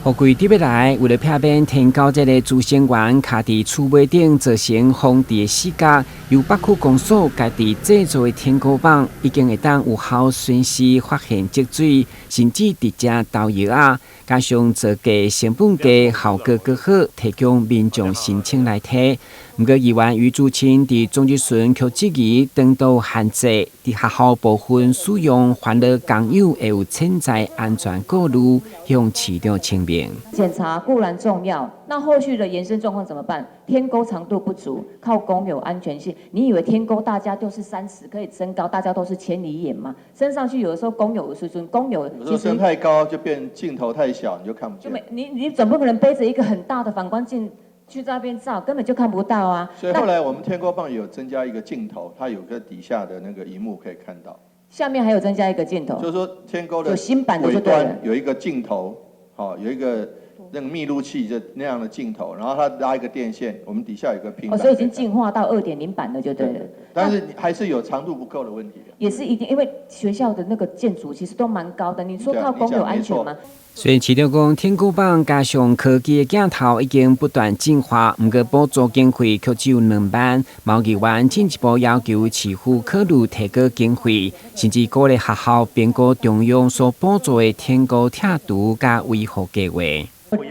雨季特别来，为了避免天高这个主线员卡伫厝尾顶造成风地的死角，由北区公所家己制作的天高板，已经会当有效随时发现积水，甚至直接导游啊。加上造价成本低，效果更好，提供民众申请来睇。不过，议员于主清伫总集村却质疑长度限制，伫学校部分使用欢乐工友会有潜在安全顾虑，向市长请命。检查固然重要，那后续的延伸状况怎么办？天沟长度不足，靠工友安全性。你以为天沟大家都是30可以升高，大家都是千里眼吗？升上去有的时候工友有水准，工友有时候升太高就变镜头太小，你就看不见。你总不可能背着一个很大的反光镜去在那边照，根本就看不到啊。所以后来我们天沟棒有增加一个镜头，它有个底下的那个萤幕可以看到。下面还有增加一个镜头，就是说天沟的有新版的就对了，有一个镜头，好，有一个那个密录器就那样的镜头，然后它拉一个电线，我们底下有个平板。所以已经进化到2.0版的就对了。对，但是还是有长度不够的问题。也是一定，因为学校的那个建筑其实都蛮高的，你说靠工友安全吗？虽然市长讲天高板加上科技的镜头已经不断进化，不过补助经费却只有2万。毛议员进一步要求市府考虑提高经费，甚至鼓励学校编过中央所补助的天高跳图加维护计划。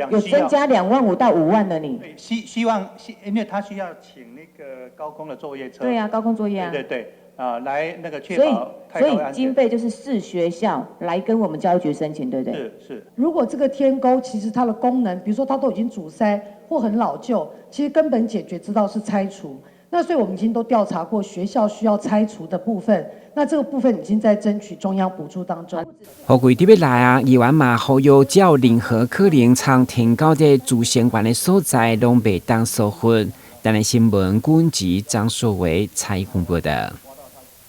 有增加2万5到5万的你？希望，因为他需要请那个高空的作业车。对啊，高空作业啊。对。来那个确保所以经费就是市学校来跟我们教育局申请，对不对？是。如果这个天沟其实它的功能，比如说它都已经阻塞或很老旧，其实根本解决之道是拆除。那所以我们已经都调查过学校需要拆除的部分，那这个部分已经在争取中央补助当中。雨季特别来啊，议员嘛呼吁只要任何可能从天高的主线员的所在，拢袂当疏忽。但系新闻管制张硕伟采访报道。